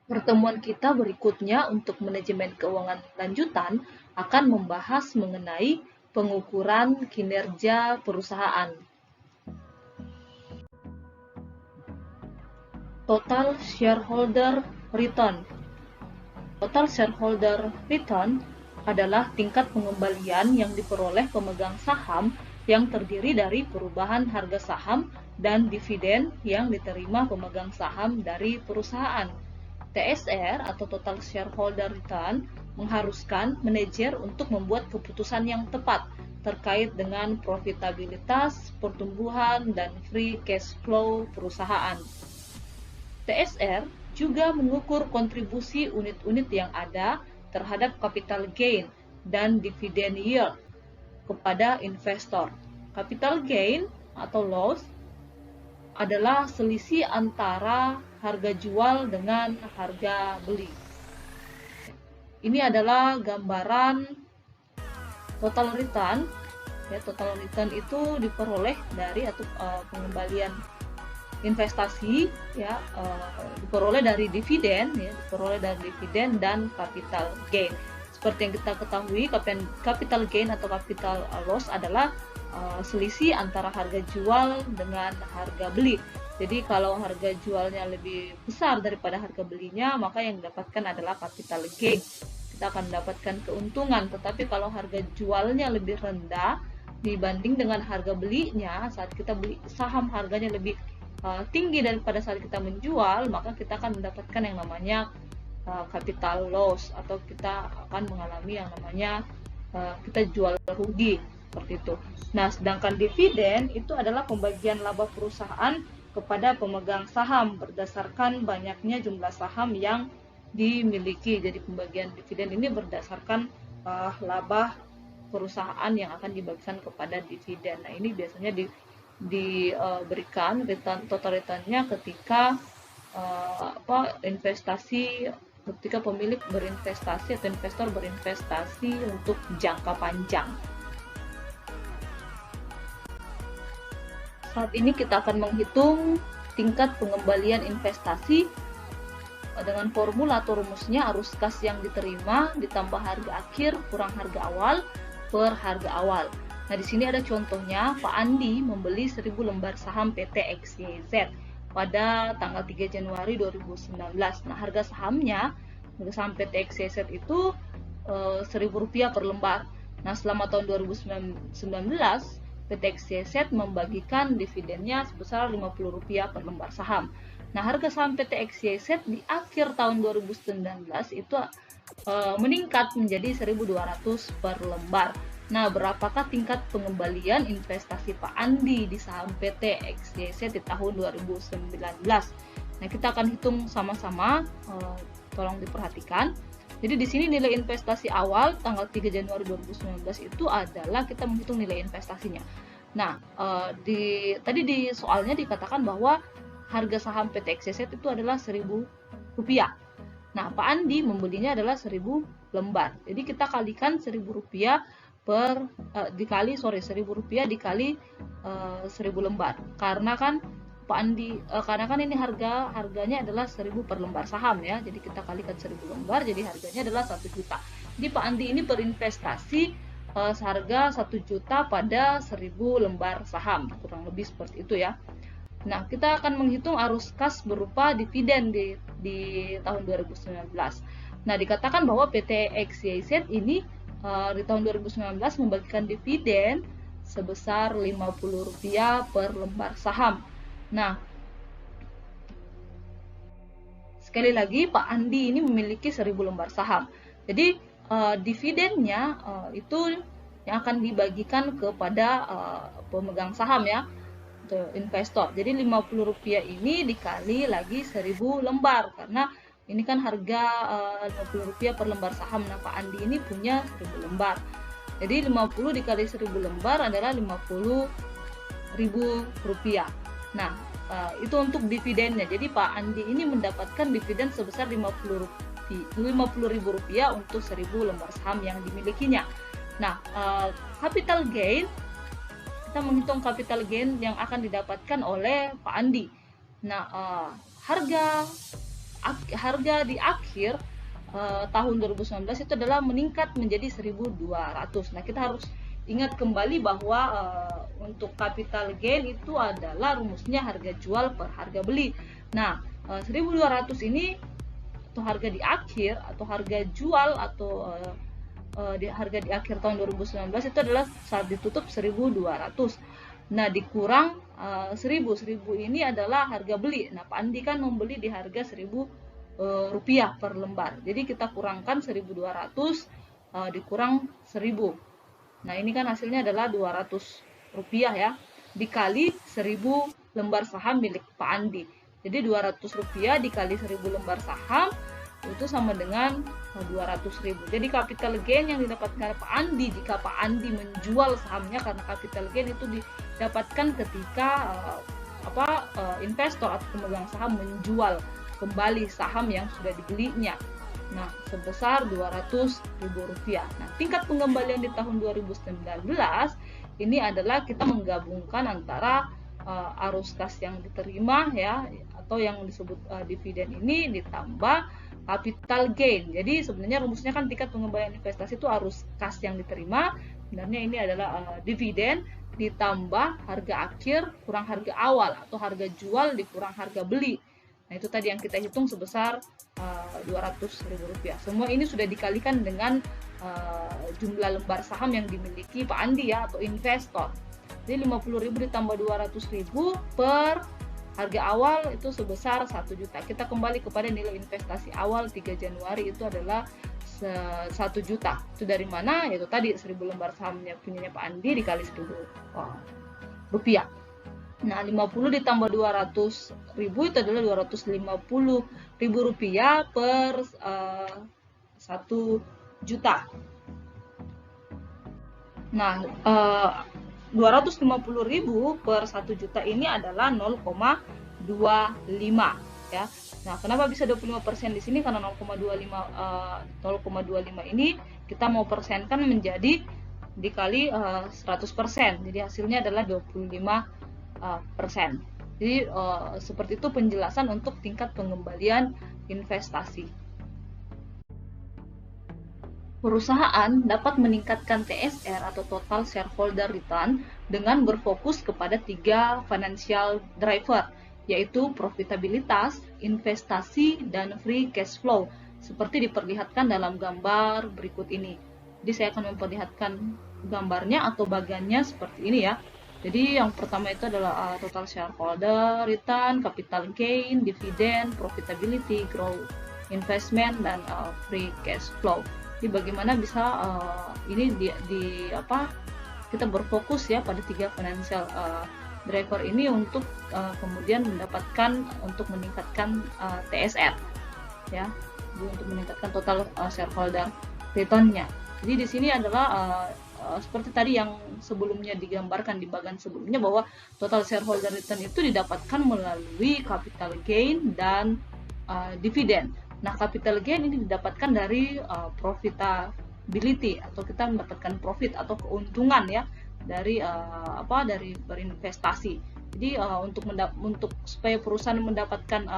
Pertemuan kita berikutnya untuk manajemen keuangan lanjutan akan membahas mengenai pengukuran kinerja perusahaan. Total Shareholder Return. Total Shareholder Return adalah tingkat pengembalian yang diperoleh pemegang saham yang terdiri dari perubahan harga saham dan dividen yang diterima pemegang saham dari perusahaan. TSR atau Total Shareholder Return mengharuskan manajer untuk membuat keputusan yang tepat terkait dengan profitabilitas, pertumbuhan, dan free cash flow perusahaan. TSR juga mengukur kontribusi unit-unit yang ada terhadap capital gain dan dividend yield kepada investor. Capital gain atau loss adalah selisih antara harga jual dengan harga beli. Ini adalah gambaran total return. Ya, total return itu diperoleh dari pengembalian investasi, ya, diperoleh dari dividen, ya, diperoleh dari dividen dan capital gain. Seperti yang kita ketahui, capital gain atau capital loss adalah selisih antara harga jual dengan harga beli. Jadi kalau harga jualnya lebih besar daripada harga belinya, maka yang didapatkan adalah capital gain. Kita akan mendapatkan keuntungan. Tetapi kalau harga jualnya lebih rendah dibanding dengan harga belinya, saat kita beli saham harganya lebih tinggi daripada saat kita menjual, maka kita akan mendapatkan yang namanya capital loss, atau kita akan mengalami yang namanya kita jual rugi, seperti itu. Nah, sedangkan dividen itu adalah pembagian laba perusahaan kepada pemegang saham berdasarkan banyaknya jumlah saham yang dimiliki. Jadi pembagian dividen ini berdasarkan laba perusahaan yang akan dibagikan kepada dividen. Nah, ini biasanya diberikan total return-nya ketika ketika pemilik berinvestasi atau investor berinvestasi untuk jangka panjang. Saat ini kita akan menghitung tingkat pengembalian investasi dengan formula atau rumusnya arus kas yang diterima ditambah harga akhir kurang harga awal per harga awal. Nah, di sini ada contohnya, Pak Andi membeli 1000 lembar saham PT XYZ pada tanggal 3 Januari 2019. Nah, harga saham PT XYZ itu Rp1.000 per lembar. Nah, selama tahun 2019, PT XYZ membagikan dividennya sebesar Rp50 per lembar saham. Nah, harga saham PT XYZ di akhir tahun 2019 itu meningkat menjadi 1.200 per lembar. Nah, berapakah tingkat pengembalian investasi Pak Andi di saham PT XYZ di tahun 2019? Nah, kita akan hitung sama-sama, tolong diperhatikan. Jadi di sini nilai investasi awal tanggal 3 Januari 2019 itu adalah kita menghitung nilai investasinya. Nah, tadi di soalnya dikatakan bahwa harga saham PT XYZ itu adalah Rp1.000. Nah, Pak Andi membelinya adalah 1000 lembar. Jadi kita kalikan Rp1.000 dikali Rp1.000 1000 lembar. Karena kan ini harganya adalah 1000 per lembar saham, ya. Jadi kita kalikan 1000 lembar, jadi harganya adalah 1 juta. Jadi Pak Andi ini berinvestasi seharga 1 juta pada 1000 lembar saham, kurang lebih seperti itu, ya. Nah, kita akan menghitung arus kas berupa dividen di tahun 2019. Nah, dikatakan bahwa PT XYZ ini di tahun 2019 membagikan dividen sebesar Rp50 per lembar saham. Nah, sekali lagi Pak Andi ini memiliki 1000 lembar saham. Jadi dividennya itu yang akan dibagikan kepada pemegang saham, ya, investor. Jadi Rp50 ini dikali lagi 1000 lembar, karena ini kan harga Rp50 per lembar saham. Nah, Pak Andi ini punya 1000 lembar. Jadi 50 dikali 1000 lembar adalah Rp50.000. Nah, itu untuk dividennya. Jadi Pak Andi ini mendapatkan dividen sebesar Rp50.000 untuk 1000 lembar saham yang dimilikinya. Nah, capital gain, kita menghitung capital gain yang akan didapatkan oleh Pak Andi. Nah, harga harga di akhir tahun 2019 itu adalah meningkat menjadi 1.200. Nah, kita harus ingat kembali bahwa untuk capital gain itu adalah rumusnya harga jual per harga beli. Nah, 1.200 ini atau harga di akhir atau harga jual atau di harga di akhir tahun 2019 itu adalah saat ditutup 1.200. Nah, dikurang 1.000 ini adalah harga beli. Nah, Pak Andi kan membeli di harga 1.000 rupiah per lembar. Jadi kita kurangkan 1.200 dikurang 1.000. Nah, ini kan hasilnya adalah 200 rupiah ya, dikali 1.000 lembar saham milik Pak Andi. Jadi 200 rupiah dikali 1.000 lembar saham itu sama dengan 200.000. Jadi capital gain yang didapatkan Pak Andi jika Pak Andi menjual sahamnya, karena capital gain itu didapatkan ketika investor atau pemegang saham menjual kembali saham yang sudah dibelinya. Nah, sebesar 200.000 rupiah. Nah, tingkat pengembalian di tahun 2019 ini adalah kita menggabungkan antara arus kas yang diterima ya, atau yang disebut dividen ini ditambah capital gain. Jadi sebenarnya rumusnya kan tingkat pengembalian investasi itu arus kas yang diterima, sebenarnya ini adalah dividen ditambah harga akhir kurang harga awal atau harga jual dikurang harga beli. Nah, itu tadi yang kita hitung sebesar 200.000 rupiah. Semua ini sudah dikalikan dengan jumlah lembar saham yang dimiliki Pak Andi ya, atau investor. Jadi 50.000 ditambah 200.000 per harga awal itu sebesar 1 juta. Kita kembali kepada nilai investasi awal 3 Januari itu adalah 1 juta. Itu dari mana? Yaitu tadi 1.000 lembar sahamnya punyanya Pak Andi dikali 1.000 rupiah. Nah, 50 ditambah 200.000 itu adalah 250.000 rupiah per 1 juta. Nah, 250.000 per 1 juta ini adalah 0,25 ya. Nah, kenapa bisa 25% di sini? Karena 0,25 ini kita mau persenkan menjadi dikali 100%. Jadi hasilnya adalah 25%. Jadi seperti itu penjelasan untuk tingkat pengembalian investasi. Perusahaan dapat meningkatkan TSR atau Total Shareholder Return dengan berfokus kepada 3 financial driver, yaitu profitabilitas, investasi, dan free cash flow, seperti diperlihatkan dalam gambar berikut ini. Jadi saya akan memperlihatkan gambarnya atau bagannya seperti ini ya. Jadi yang pertama itu adalah total shareholder return, capital gain, dividend, profitability, growth, investment, dan free cash flow. Jadi bagaimana bisa ini kita berfokus ya pada 3 financial driver ini untuk kemudian mendapatkan untuk meningkatkan TSR ya, untuk meningkatkan total shareholder return-nya. Jadi di sini adalah seperti tadi yang sebelumnya digambarkan di bagian sebelumnya, bahwa total shareholder return itu didapatkan melalui capital gain dan dividen. Nah, capital gain ini didapatkan dari profitability atau kita mendapatkan profit atau keuntungan ya dari dari berinvestasi. Jadi untuk supaya perusahaan mendapatkan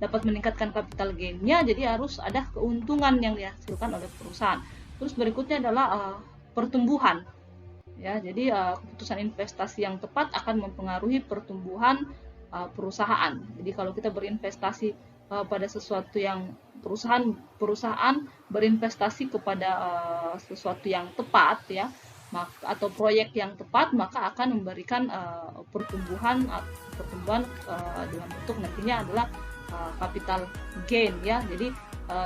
dapat meningkatkan capital gain-nya, jadi harus ada keuntungan yang dihasilkan oleh perusahaan. Terus berikutnya adalah pertumbuhan ya. Jadi keputusan investasi yang tepat akan mempengaruhi pertumbuhan perusahaan. Jadi kalau kita berinvestasi pada sesuatu yang perusahaan berinvestasi kepada sesuatu yang tepat ya, atau proyek yang tepat, maka akan memberikan pertumbuhan dengan bentuk nantinya adalah capital gain ya. Jadi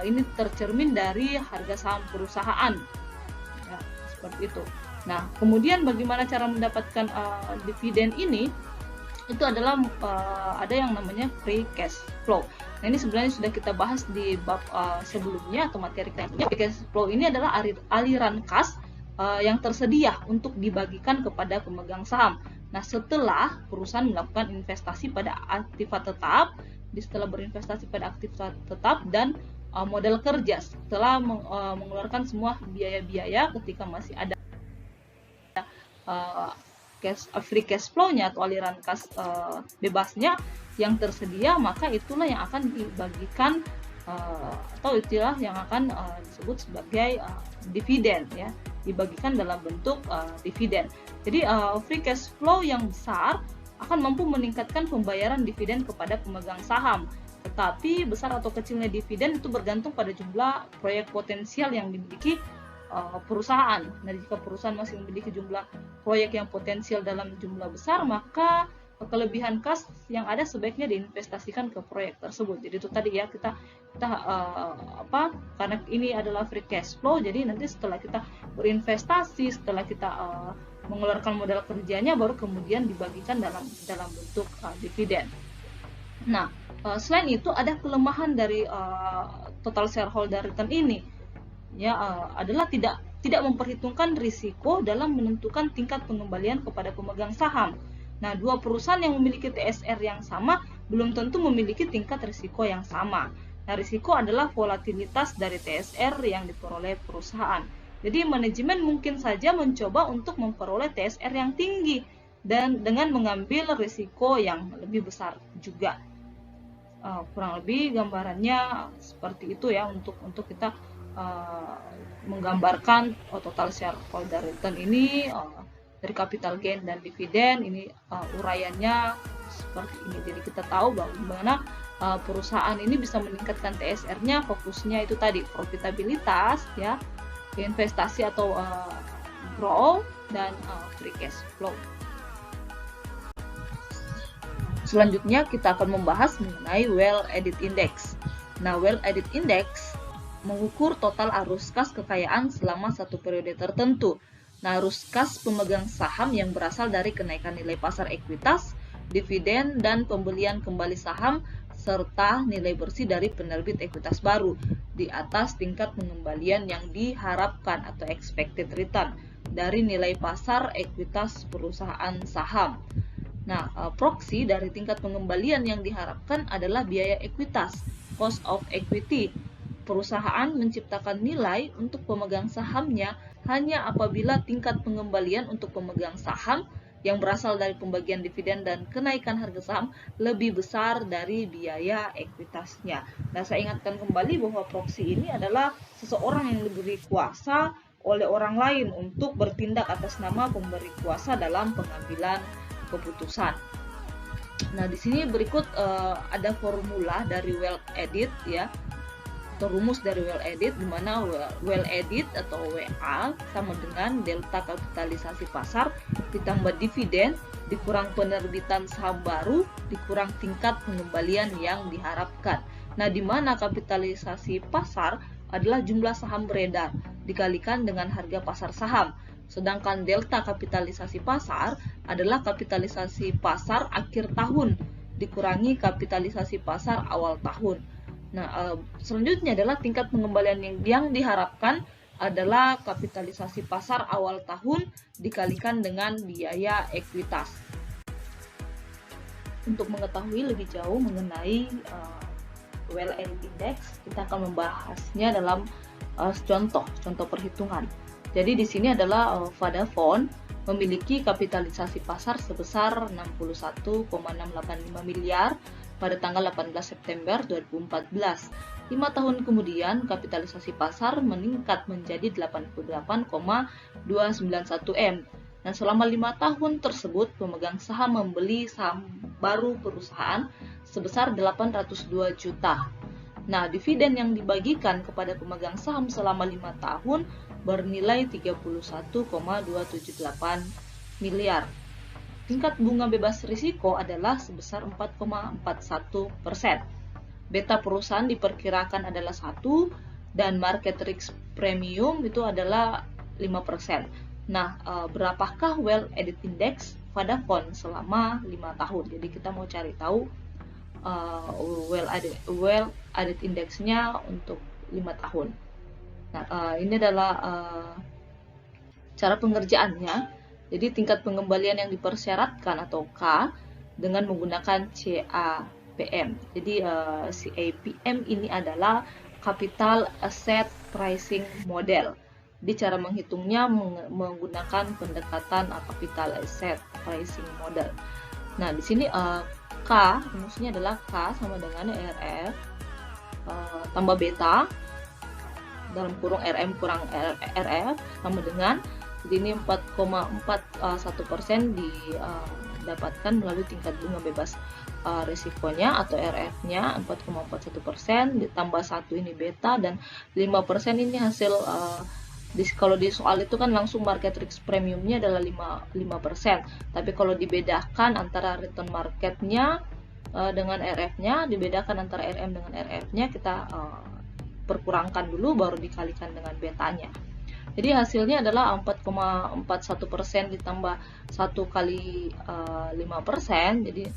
ini tercermin dari harga saham perusahaan ya, seperti itu. Nah, kemudian bagaimana cara mendapatkan dividen ini? Itu adalah ada yang namanya free cash flow. Nah, ini sebenarnya sudah kita bahas di bab sebelumnya atau materi kita. Free cash flow ini adalah aliran kas yang tersedia untuk dibagikan kepada pemegang saham. Nah, setelah perusahaan melakukan investasi pada aktiva tetap, setelah berinvestasi pada aktiva tetap dan modal kerja, setelah mengeluarkan semua biaya-biaya ketika masih ada free cash flow-nya atau aliran kas bebasnya yang tersedia, maka itulah yang akan dibagikan atau itulah yang akan disebut sebagai dividen ya, dibagikan dalam bentuk dividen. Jadi free cash flow yang besar akan mampu meningkatkan pembayaran dividen kepada pemegang saham. Tetapi besar atau kecilnya dividen itu bergantung pada jumlah proyek potensial yang dimiliki perusahaan. Nah, jika perusahaan masih memiliki jumlah proyek yang potensial dalam jumlah besar, maka kelebihan kas yang ada sebaiknya diinvestasikan ke proyek tersebut. Jadi itu tadi ya, kita karena ini adalah free cash flow, jadi nanti setelah kita berinvestasi, setelah kita mengeluarkan modal kerjanya, baru kemudian dibagikan dalam bentuk dividen. Nah, selain itu ada kelemahan dari total shareholder return ini ya, adalah tidak memperhitungkan risiko dalam menentukan tingkat pengembalian kepada pemegang saham. Nah, dua perusahaan yang memiliki TSR yang sama belum tentu memiliki tingkat risiko yang sama. Nah, risiko adalah volatilitas dari TSR yang diperoleh perusahaan. Jadi manajemen mungkin saja mencoba untuk memperoleh TSR yang tinggi dan dengan mengambil risiko yang lebih besar juga. Kurang lebih gambarannya seperti itu ya, untuk kita menggambarkan total shareholder return ini dari capital gain dan dividen. Ini uraiannya seperti ini. Jadi kita tahu bagaimana perusahaan ini bisa meningkatkan TSR-nya, fokusnya itu tadi profitabilitas ya, investasi atau grow, dan free cash flow. Selanjutnya kita akan membahas mengenai Well Added Index. Nah, Well Added Index mengukur total arus kas kekayaan selama satu periode tertentu. Nah, arus kas pemegang saham yang berasal dari kenaikan nilai pasar ekuitas, dividen, dan pembelian kembali saham, serta nilai bersih dari penerbit ekuitas baru di atas tingkat pengembalian yang diharapkan atau expected return dari nilai pasar ekuitas perusahaan saham. Nah, proksi dari tingkat pengembalian yang diharapkan adalah biaya ekuitas, cost of equity. Perusahaan menciptakan nilai untuk pemegang sahamnya hanya apabila tingkat pengembalian untuk pemegang saham yang berasal dari pembagian dividen dan kenaikan harga saham lebih besar dari biaya ekuitasnya. Nah, saya ingatkan kembali bahwa proksi ini adalah seseorang yang diberi kuasa oleh orang lain untuk bertindak atas nama pemberi kuasa dalam pengambilan keputusan. Nah, di sini berikut ada formula dari Well Added ya, atau rumus dari Well Added, di mana Well Added atau WA sama dengan delta kapitalisasi pasar ditambah dividen dikurang penerbitan saham baru dikurang tingkat pengembalian yang diharapkan. Nah, di mana kapitalisasi pasar adalah jumlah saham beredar dikalikan dengan harga pasar saham. Sedangkan delta kapitalisasi pasar adalah kapitalisasi pasar akhir tahun dikurangi kapitalisasi pasar awal tahun. Nah, selanjutnya adalah tingkat pengembalian yang diharapkan adalah kapitalisasi pasar awal tahun dikalikan dengan biaya ekuitas. Untuk mengetahui lebih jauh mengenai Well Added Index, kita akan membahasnya dalam contoh perhitungan. Jadi di sini adalah Vodafone memiliki kapitalisasi pasar sebesar 61,685 miliar pada tanggal 18 September 2014. 5 tahun kemudian kapitalisasi pasar meningkat menjadi 88,291 M. Dan selama 5 tahun tersebut pemegang saham membeli saham baru perusahaan sebesar 802 juta. Nah, dividen yang dibagikan kepada pemegang saham selama 5 tahun bernilai 31,278 miliar. Tingkat bunga bebas risiko adalah sebesar 4,41%. Beta perusahaan diperkirakan adalah 1 dan market risk premium itu adalah 5%. Nah, berapakah Well Added Index Vodafone selama 5 tahun? Jadi kita mau cari tahu Well Added Index-nya untuk 5 tahun. Nah, ini adalah cara pengerjaannya. Jadi tingkat pengembalian yang dipersyaratkan atau K dengan menggunakan CAPM. Jadi CAPM ini adalah Capital Asset Pricing Model. Di cara menghitungnya menggunakan pendekatan capital asset pricing model. Nah, di sini K rumusnya adalah K sama dengan RF tambah beta dalam kurung RM kurang RF sama dengan, jadi ini 4,41% didapatkan melalui tingkat bunga bebas risikonya atau RF-nya 4,41% ditambah 1 ini beta, dan 5% ini hasil kalau di soal itu kan langsung market risk premiumnya adalah 5%. Tapi kalau dibedakan antara return marketnya dengan RF-nya, dibedakan antara RM dengan RF-nya, kita perkurangkan dulu baru dikalikan dengan betanya. Jadi hasilnya adalah 4,41% ditambah 1 kali 5%. Jadi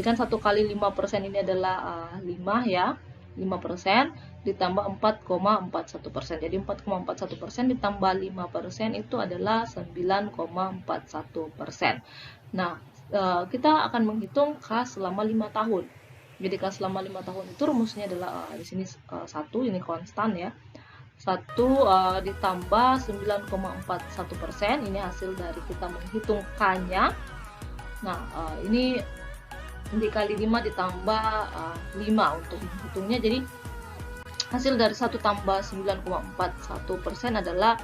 kan 1 kali 5% ini adalah 5 ya. 5% ditambah 4,41%. Jadi 4,41% ditambah 5% itu adalah 9,41%. Nah, kita akan menghitung K selama 5 tahun. Jadi K selama 5 tahun itu rumusnya adalah di sini 1, ini konstan ya. 1 ditambah 9,41%, ini hasil dari kita menghitung K-nya. Nah, ini dikali 5 ditambah 5 untuk menghitungnya. Jadi hasil dari 1 tambah 9,41% adalah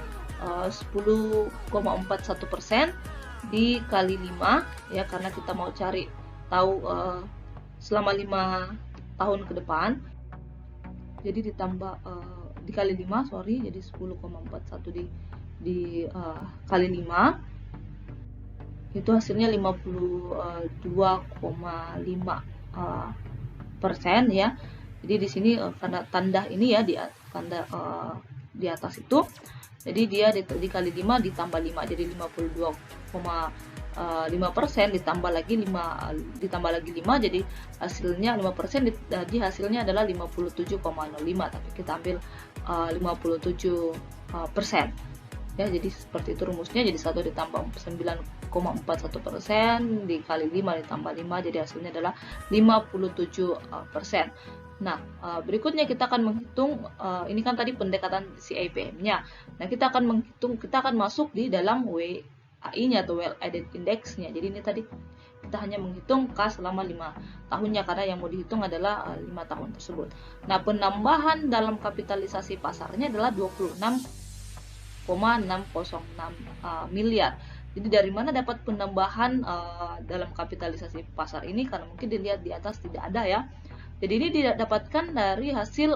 10,41% dikali 5 ya, karena kita mau cari tahu selama 5 tahun ke depan. Jadi ditambah dikali 5, jadi 10,41 dikali 5 itu hasilnya 52,5% ya. Jadi di sini karena tanda ini ya, tanda di atas itu, jadi dia dikali 5 ditambah 5, jadi 52,5% ditambah lagi 5, jadi hasilnya 5%, jadi hasilnya adalah 57,05, tapi kita ambil 57%. Ya, jadi seperti itu rumusnya. Jadi 1 ditambah 9,41% dikali 5 ditambah 5, jadi hasilnya adalah 57%. Nah, berikutnya kita akan menghitung, ini kan tadi pendekatan CAPM-nya. Nah, kita akan masuk di dalam WAI-nya atau Well Added Index-nya. Jadi ini tadi kita hanya menghitung K selama 5 tahunnya, karena yang mau dihitung adalah 5 tahun tersebut. Nah, penambahan dalam kapitalisasi pasarnya adalah 26,606 miliar. Jadi dari mana dapat penambahan dalam kapitalisasi pasar ini? Karena mungkin dilihat di atas tidak ada ya. Jadi ini didapatkan dari hasil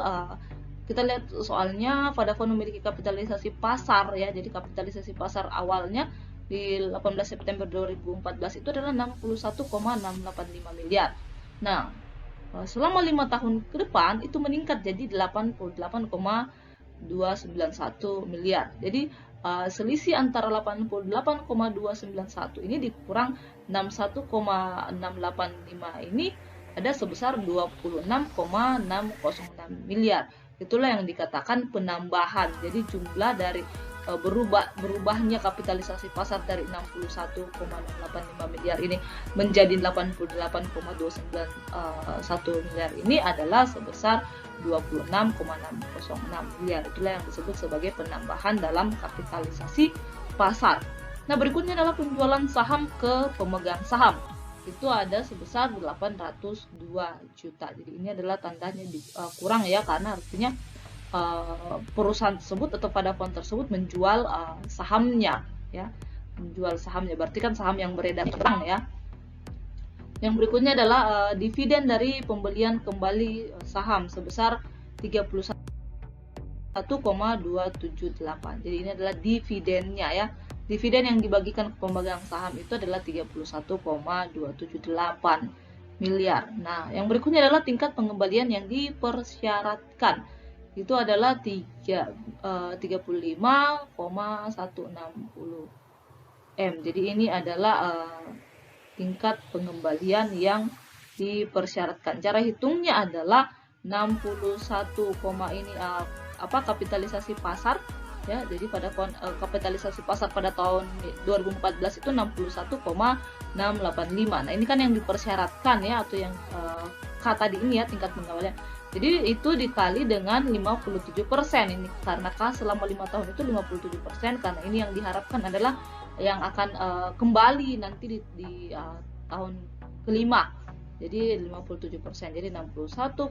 kita lihat soalnya Vodafone memiliki kapitalisasi pasar ya. Jadi kapitalisasi pasar awalnya di 18 September 2014 itu adalah 61,685 miliar. Nah, selama 5 tahun ke depan itu meningkat jadi 88,291 miliar. Jadi selisih antara 88,291 ini dikurang 61,685 ini ada sebesar 26,606 miliar. Itulah yang dikatakan penambahan. Jadi jumlah dari berubahnya kapitalisasi pasar dari 61,685 miliar ini menjadi 88,291 miliar ini adalah sebesar 26,606 miliar. Itulah yang disebut sebagai penambahan dalam kapitalisasi pasar. Nah, berikutnya adalah penjualan saham ke pemegang saham. Itu ada sebesar 802 juta. Jadi ini adalah tandanya kurang ya, karena artinya perusahaan tersebut atau Vodafone tersebut menjual sahamnya ya, menjual sahamnya, berarti kan saham yang beredar kurang ya. Yang berikutnya adalah dividen dari pembelian kembali saham sebesar 31,278. Jadi ini adalah dividennya ya. Dividen yang dibagikan ke pemegang saham itu adalah 31,278 miliar. Nah, yang berikutnya adalah tingkat pengembalian yang dipersyaratkan. Itu adalah 35,160 M. Jadi ini adalah tingkat pengembalian yang dipersyaratkan. Cara hitungnya adalah 61, ini kapitalisasi pasar ya. Jadi pada kapitalisasi pasar pada tahun 2014 itu 61,685. Nah, ini kan yang dipersyaratkan ya, atau yang K tadi ini ya, tingkat pengembalian. Jadi itu dikali dengan 57%. Ini karena kas selama 5 tahun itu 57%, karena ini yang diharapkan adalah yang akan kembali nanti di tahun kelima. Jadi 57%. Jadi 61,685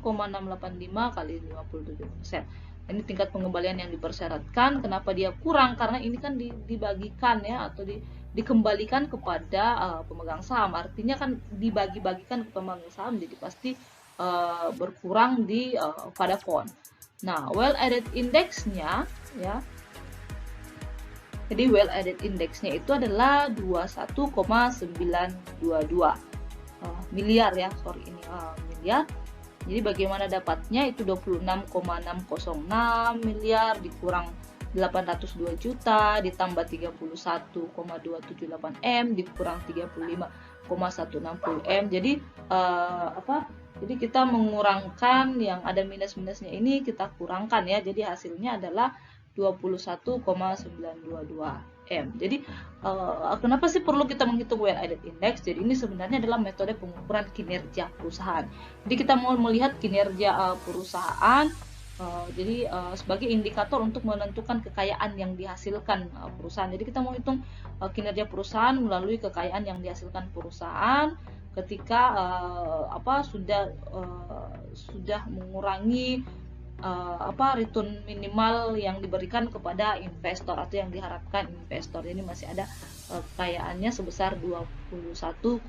kali 57%. Ini tingkat pengembalian yang dipersyaratkan. Kenapa dia kurang? Karena ini kan dibagikan ya, atau dikembalikan kepada pemegang saham. Artinya kan dibagi-bagikan ke pemegang saham, jadi pasti berkurang pada font. Nah, well added indexnya ya. Jadi well added indexnya itu adalah 21,922 miliar ya, miliar. Jadi bagaimana dapatnya? Itu 26,606 miliar dikurang 802 juta ditambah 31,278 M dikurang 35,160 M. Jadi Jadi kita mengurangkan yang ada minus-minusnya ini, kita kurangkan ya. Jadi hasilnya adalah 21,922 M. Jadi kenapa sih perlu kita menghitung well added index? Jadi ini sebenarnya adalah metode pengukuran kinerja perusahaan. Jadi kita mau melihat kinerja perusahaan, jadi sebagai indikator untuk menentukan kekayaan yang dihasilkan perusahaan. Jadi kita mau hitung kinerja perusahaan melalui kekayaan yang dihasilkan perusahaan ketika sudah mengurangi return minimal yang diberikan kepada investor atau yang diharapkan investor. Jadi masih ada kekayaannya sebesar 21,922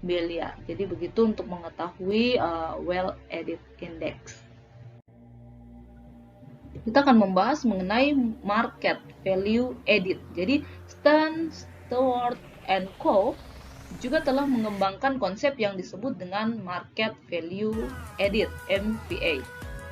miliar. Jadi begitu untuk mengetahui well added index. Kita akan membahas mengenai market value added. Jadi Stern, Stewart and Co juga telah mengembangkan konsep yang disebut dengan market value added (MVA).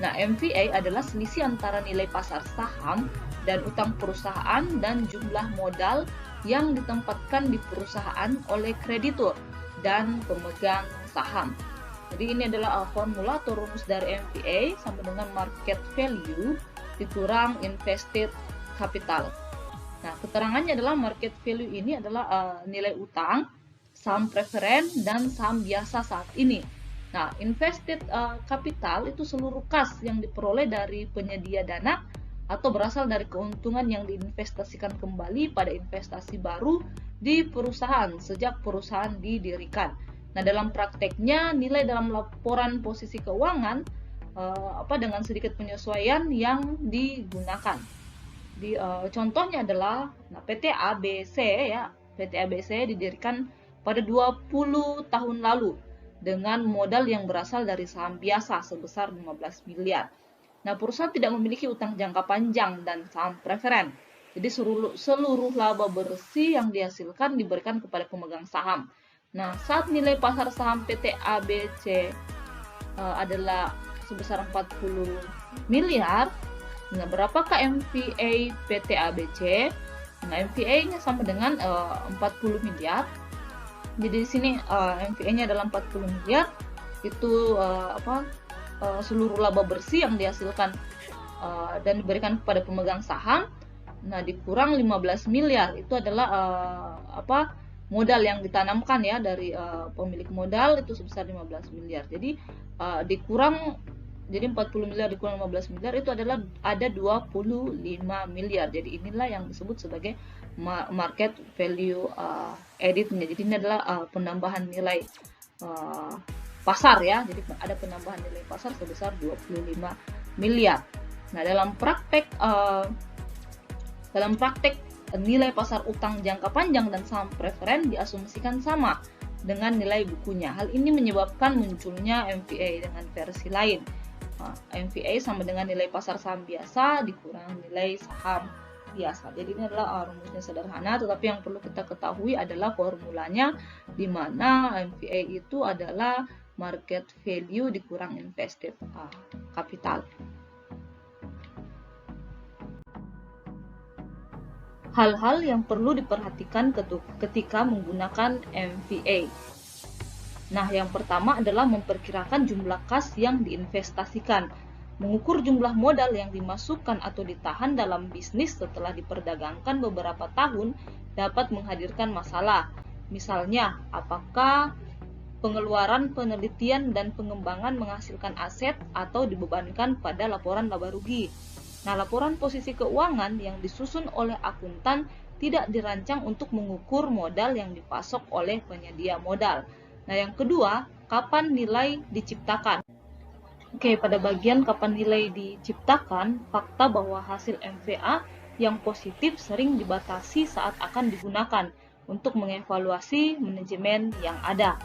Nah, MVA adalah selisih antara nilai pasar saham dan utang perusahaan dan jumlah modal yang ditempatkan di perusahaan oleh kreditur dan pemegang saham. Jadi ini adalah formula atau rumus dari MVA sama dengan market value dikurang invested capital. Nah, keterangannya adalah market value ini adalah nilai utang, saham preferen, dan saham biasa saat ini. Nah, invested capital itu seluruh kas yang diperoleh dari penyedia dana atau berasal dari keuntungan yang diinvestasikan kembali pada investasi baru di perusahaan sejak perusahaan didirikan. Nah, dalam prakteknya nilai dalam laporan posisi keuangan dengan sedikit penyesuaian yang digunakan. Contohnya adalah PT ABC ya. PT ABC didirikan pada 20 tahun lalu dengan modal yang berasal dari saham biasa sebesar 15 miliar. Nah, perusahaan tidak memiliki utang jangka panjang dan saham preferen. Jadi seluruh laba bersih yang dihasilkan diberikan kepada pemegang saham. Nah, saat nilai pasar saham PT ABC adalah sebesar 40 miliar, nah berapakah MVA PT ABC? Nah, MVA-nya sama dengan 40 miliar. Jadi di sini MVA-nya adalah 40 miliar. Itu seluruh laba bersih yang dihasilkan dan diberikan kepada pemegang saham. Nah, dikurang 15 miliar itu adalah modal yang ditanamkan ya dari pemilik modal itu sebesar 15 miliar. Jadi jadi 40 miliar dikurang 15 miliar itu adalah ada 25 miliar. Jadi inilah yang disebut sebagai market value added-nya. Jadi ini adalah penambahan nilai pasar ya. Jadi ada penambahan nilai pasar sebesar 25 miliar. Nah, dalam praktek nilai pasar utang jangka panjang dan saham preferen diasumsikan sama dengan nilai bukunya. Hal ini menyebabkan munculnya MVA dengan versi lain. MVA sama dengan nilai pasar saham biasa dikurang nilai saham biasa. Jadi ini adalah rumusnya sederhana, tetapi yang perlu kita ketahui adalah formulanya, di mana MVA itu adalah market value dikurang invested capital. Hal-hal yang perlu diperhatikan ketika menggunakan MVA. Nah, yang pertama adalah memperkirakan jumlah kas yang diinvestasikan. Mengukur jumlah modal yang dimasukkan atau ditahan dalam bisnis setelah diperdagangkan beberapa tahun dapat menghadirkan masalah. Misalnya, apakah pengeluaran, penelitian, dan pengembangan menghasilkan aset atau dibebankan pada laporan laba rugi. Nah, laporan posisi keuangan yang disusun oleh akuntan tidak dirancang untuk mengukur modal yang dipasok oleh penyedia modal. Nah, yang kedua, kapan nilai diciptakan? Oke, pada bagian kapan nilai diciptakan, fakta bahwa hasil MVA yang positif sering dibatasi saat akan digunakan untuk mengevaluasi manajemen yang ada.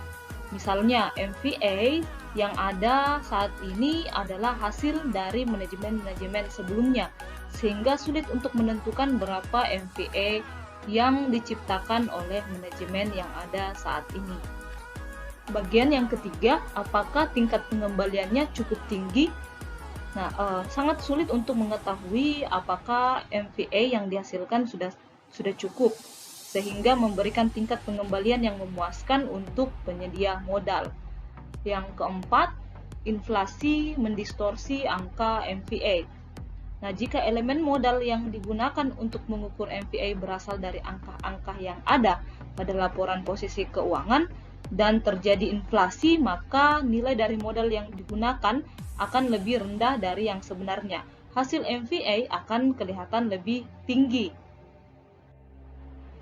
Misalnya, MVA yang ada saat ini adalah hasil dari manajemen-manajemen sebelumnya, sehingga sulit untuk menentukan berapa MVA yang diciptakan oleh manajemen yang ada saat ini. Bagian yang ketiga, apakah tingkat pengembaliannya cukup tinggi? Nah, sangat sulit untuk mengetahui apakah MVA yang dihasilkan sudah cukup, sehingga memberikan tingkat pengembalian yang memuaskan untuk penyedia modal. Yang keempat, inflasi mendistorsi angka MVA. Nah, jika elemen modal yang digunakan untuk mengukur MVA berasal dari angka-angka yang ada pada laporan posisi keuangan dan terjadi inflasi, maka nilai dari modal yang digunakan akan lebih rendah dari yang sebenarnya. Hasil MVA akan kelihatan lebih tinggi.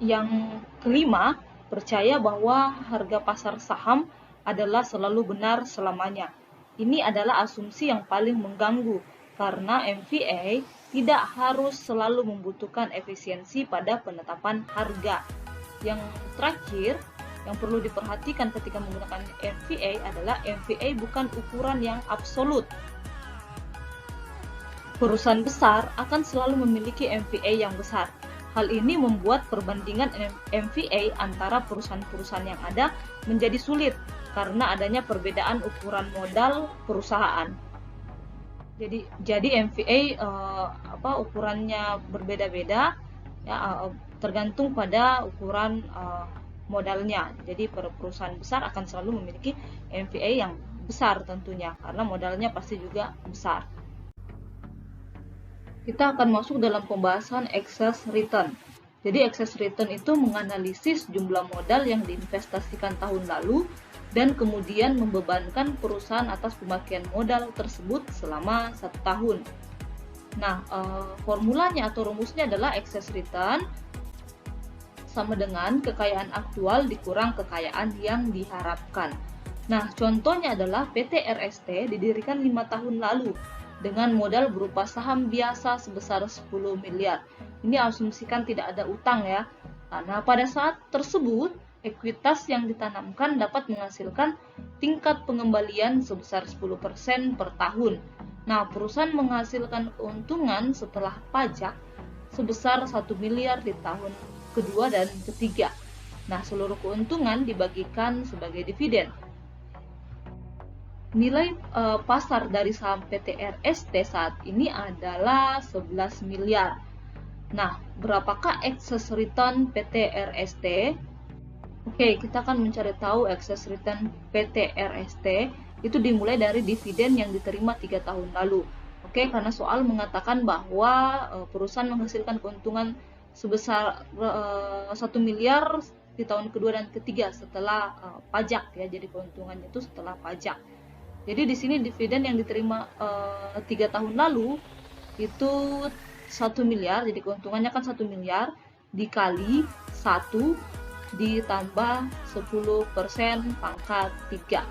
Yang kelima, percaya bahwa harga pasar saham adalah selalu benar selamanya. Ini adalah asumsi yang paling mengganggu, karena MVA tidak harus selalu membutuhkan efisiensi pada penetapan harga. Yang terakhir, yang perlu diperhatikan ketika menggunakan MVA adalah MVA bukan ukuran yang absolut. Perusahaan besar akan selalu memiliki MVA yang besar. Hal ini membuat perbandingan MVA antara perusahaan-perusahaan yang ada menjadi sulit karena adanya perbedaan ukuran modal perusahaan. Jadi MVA ukurannya berbeda-beda, ya, tergantung pada ukuran modalnya. Jadi perusahaan besar akan selalu memiliki MVA yang besar tentunya karena modalnya pasti juga besar. Kita akan masuk dalam pembahasan excess return. Jadi excess return itu menganalisis jumlah modal yang diinvestasikan tahun lalu dan kemudian membebankan perusahaan atas pemakaian modal tersebut selama 1 tahun. Nah, formulanya atau rumusnya adalah excess return sama dengan kekayaan aktual dikurang kekayaan yang diharapkan. Nah, contohnya adalah PT RST didirikan 5 tahun lalu dengan modal berupa saham biasa sebesar 10 miliar. Ini asumsikan tidak ada utang ya. Nah, pada saat tersebut, ekuitas yang ditanamkan dapat menghasilkan tingkat pengembalian sebesar 10% per tahun. Nah, perusahaan menghasilkan keuntungan setelah pajak sebesar 1 miliar di tahun kedua dan ketiga. Nah, seluruh keuntungan dibagikan sebagai dividen. Nilai pasar dari saham PT RST saat ini adalah 11 miliar. Nah, berapakah excess return PT RST? Oke, kita akan mencari tahu excess return PT RST itu dimulai dari dividen yang diterima 3 tahun lalu. Oke, karena soal mengatakan bahwa perusahaan menghasilkan keuntungan sebesar 1 miliar di tahun kedua dan ketiga setelah pajak ya. Jadi keuntungannya itu setelah pajak. Jadi di sini dividen yang diterima 3 tahun lalu itu 1 miliar, jadi keuntungannya kan 1 miliar dikali 1 ditambah 10% pangkat 3.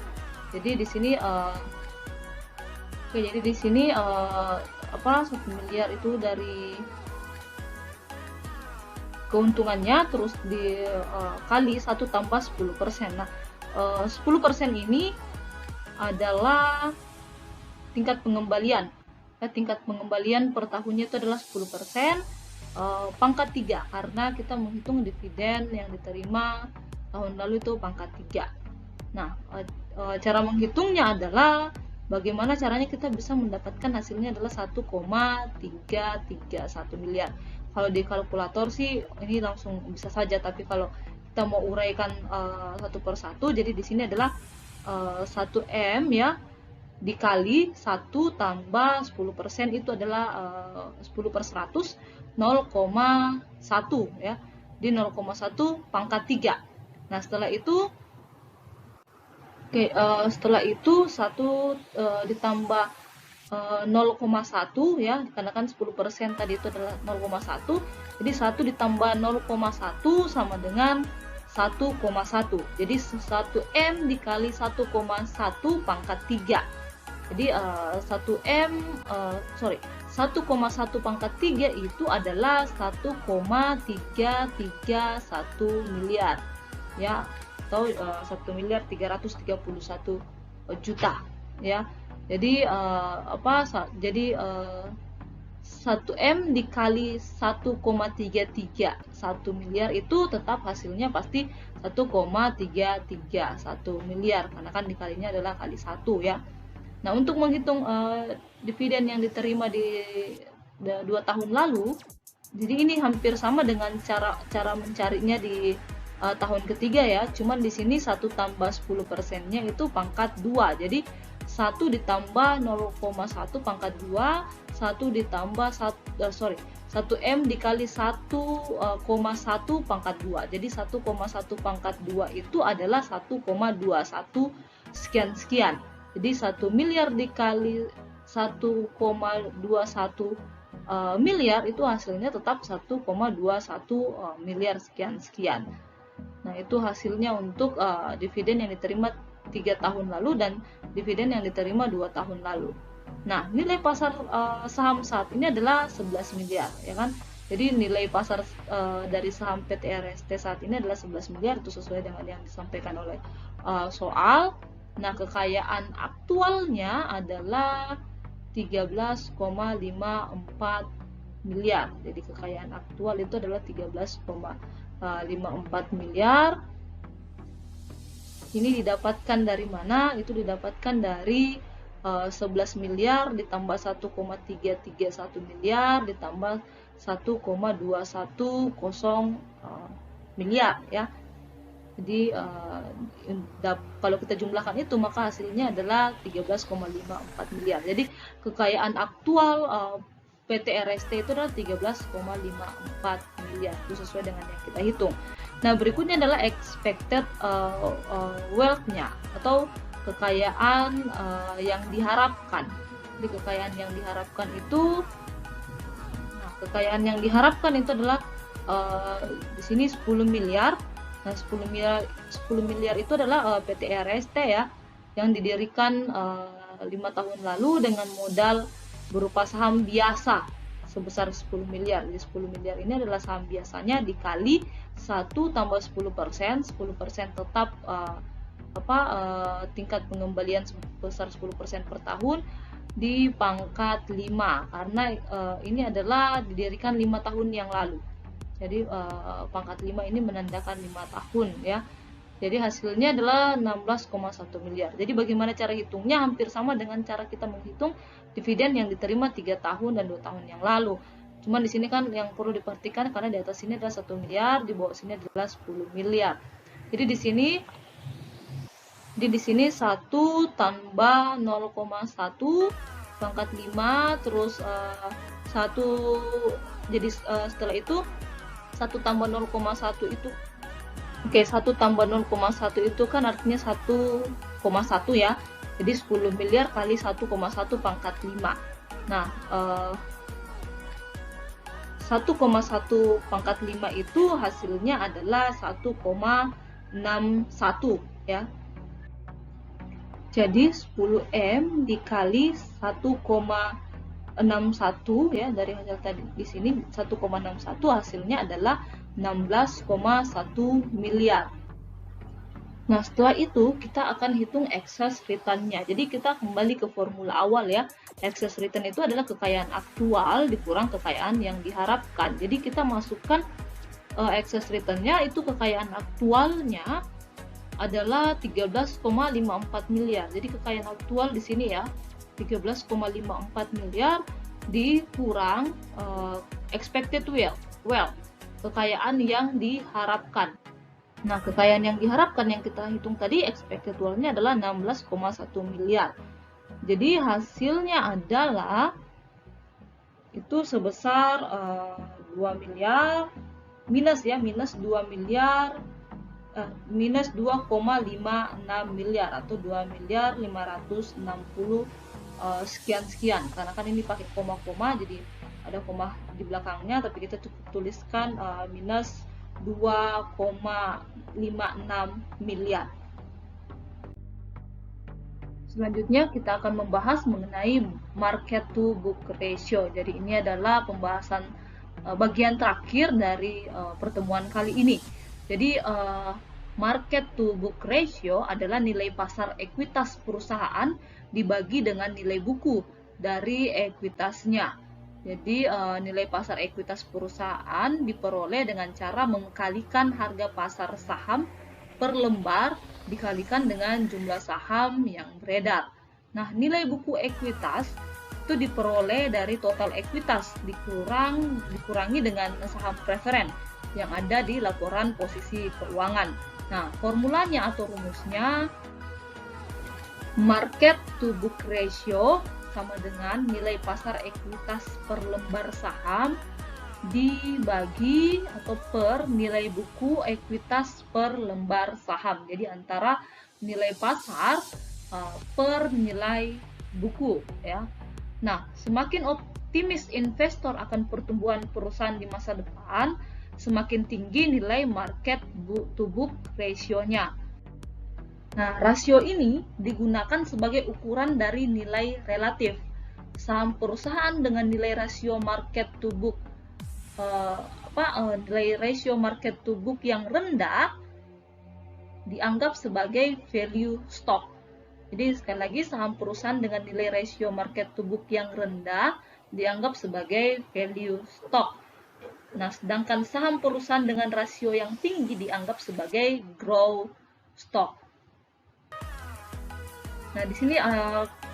Jadi di sini 1 miliar itu dari keuntungannya terus dikali 1 tambah 10%. Nah, 10% ini adalah tingkat pengembalian. Tingkat pengembalian per tahunnya itu adalah 10%, pangkat 3 karena kita menghitung dividen yang diterima tahun lalu itu pangkat 3. Nah, cara menghitungnya adalah bagaimana caranya kita bisa mendapatkan hasilnya adalah 1,331 miliar. Kalau di kalkulator sih ini langsung bisa saja, tapi kalau kita mau uraikan satu per satu, jadi di sini adalah 1M ya dikali 1 tambah 10% itu adalah 10 per 100 0,1 ya, di 0,1 pangkat 3. Nah, setelah itu Oke, setelah itu 1 ditambah 0,1 ya, karena kan 10% tadi itu adalah 0,1. Jadi 1 ditambah 0,1 sama dengan 1,1. Jadi 1M dikali 1,1 pangkat 3. Jadi 1,1 pangkat 3 itu adalah 1,331 miliar ya, atau 1.331 juta ya. Jadi 1M dikali 1,331 miliar itu tetap hasilnya pasti 1,331 miliar, karena kan dikalinya adalah kali 1 ya. Nah, untuk menghitung dividen yang diterima di 2 tahun lalu, jadi ini hampir sama dengan cara mencarinya di tahun ketiga ya, cuman di sini 1 tambah 10%-nya itu pangkat 2. Jadi 1 ditambah 0,1 pangkat 2, 1 ditambah 1M dikali 1,1 pangkat 2. Jadi 1,1 pangkat 2 itu adalah 1,21 sekian-sekian. Jadi 1 miliar dikali 1,21 miliar itu hasilnya tetap 1,21 miliar sekian-sekian. Nah, itu hasilnya untuk dividen yang diterima 3 tahun lalu dan dividen yang diterima 2 tahun lalu. Nah, nilai pasar saham saat ini adalah 11 miliar, ya kan? Jadi nilai pasar dari saham PT RST saat ini adalah 11 miliar, itu sesuai dengan yang disampaikan oleh soal. Nah, kekayaan aktualnya adalah 13,54 miliar. Jadi kekayaan aktual itu adalah 13,54 miliar. Ini didapatkan dari mana? Itu didapatkan dari 11 miliar ditambah 1,331 miliar ditambah 1,210 miliar ya. Jadi kalau kita jumlahkan itu maka hasilnya adalah 13,54 miliar. Jadi kekayaan aktual PT RST itu adalah 13,54 miliar. Itu sesuai dengan yang kita hitung. Nah, berikutnya adalah expected wealth-nya atau kekayaan yang diharapkan. Jadi kekayaan yang diharapkan itu adalah di sini 10 miliar. Nah, 10 miliar itu adalah PT RST ya, yang didirikan 5 tahun lalu dengan modal berupa saham biasa sebesar 10 miliar. Jadi 10 miliar ini adalah saham biasanya dikali 1 tambah 10%, 10% tetap tingkat pengembalian sebesar 10% per tahun di pangkat 5, karena ini adalah didirikan 5 tahun yang lalu. Jadi pangkat 5 ini menandakan 5 tahun ya. Jadi hasilnya adalah 16,1 miliar. Jadi bagaimana cara hitungnya? Hampir sama dengan cara kita menghitung dividen yang diterima 3 tahun dan 2 tahun yang lalu. Cuman di sini kan yang perlu diperhatikan karena di atas sini adalah 1 miliar, di bawah sini adalah 10 miliar. Jadi di sini 1 tambah 0,1 pangkat 5 terus 1, jadi setelah itu 1 tambah 0,1 itu 1 tambah 0,1 itu kan artinya 1,1 ya. Jadi 10 miliar kali 1,1 pangkat 5. Nah, 1,1 pangkat 5 itu hasilnya adalah 1,61 ya. Jadi 10M dikali 1,61 ya, dari hasil tadi di sini 1,61 hasilnya adalah 16,1 miliar. Nah, setelah itu kita akan hitung excess return-nya. Jadi kita kembali ke formula awal ya. Excess return itu adalah kekayaan aktual dikurang kekayaan yang diharapkan. Jadi kita masukkan excess return-nya, itu kekayaan aktualnya adalah 13,54 miliar. Jadi kekayaan aktual di sini ya 13,54 miliar dikurang expected wealth, kekayaan yang diharapkan. Nah, kekayaan yang diharapkan yang kita hitung tadi expected wealth-nya adalah 16,1 miliar. Jadi hasilnya adalah itu sebesar 2 miliar minus 2 miliar minus 2,56 miliar atau 2 miliar 560 sekian-sekian. Karena kan ini pakai koma-koma, jadi ada koma di belakangnya, tapi kita cukup tuliskan minus 2,56 miliar. Selanjutnya kita akan membahas mengenai market to book ratio. Jadi ini adalah pembahasan bagian terakhir dari pertemuan kali ini. Jadi market to book ratio adalah nilai pasar ekuitas perusahaan dibagi dengan nilai buku dari ekuitasnya. Jadi nilai pasar ekuitas perusahaan diperoleh dengan cara mengkalikan harga pasar saham per lembar dikalikan dengan jumlah saham yang beredar. Nah, nilai buku ekuitas itu diperoleh dari total ekuitas dikurangi dengan saham preferen yang ada di laporan posisi keuangan. Nah, formulanya atau rumusnya market to book ratio sama dengan nilai pasar ekuitas per lembar saham dibagi atau per nilai buku ekuitas per lembar saham. Jadi antara nilai pasar per nilai buku ya. Nah, semakin optimis investor akan pertumbuhan perusahaan di masa depan, semakin tinggi nilai market to book ratio-nya. Nah, rasio ini digunakan sebagai ukuran dari nilai relatif. Saham perusahaan dengan nilai rasio market to book nilai ratio market to book yang rendah dianggap sebagai value stock. Jadi sekali lagi saham perusahaan dengan nilai ratio market to book yang rendah dianggap sebagai value stock. Nah, sedangkan saham perusahaan dengan rasio yang tinggi dianggap sebagai growth stock. Nah, di sini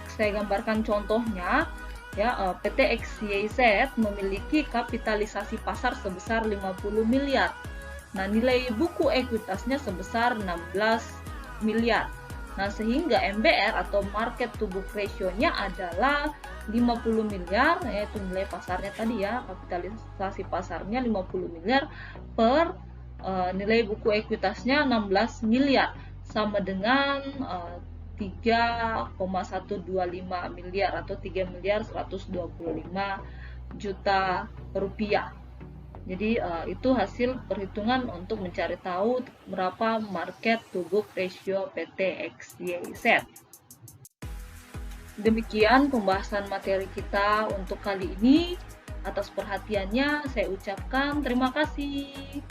saya gambarkan contohnya. Ya, PT XYZ memiliki kapitalisasi pasar sebesar 50 miliar. Nah, nilai buku ekuitasnya sebesar 16 miliar. Nah, sehingga MBR atau market to book ratio-nya adalah 50 miliar, yaitu nilai pasarnya tadi ya, kapitalisasi pasarnya 50 miliar per nilai buku ekuitasnya 16 miliar, sama dengan 3,125 miliar atau 3 miliar 125 juta rupiah. Jadi itu hasil perhitungan untuk mencari tahu berapa market to book ratio PT XYZ. Demikian pembahasan materi kita untuk kali ini. Atas perhatiannya saya ucapkan terima kasih.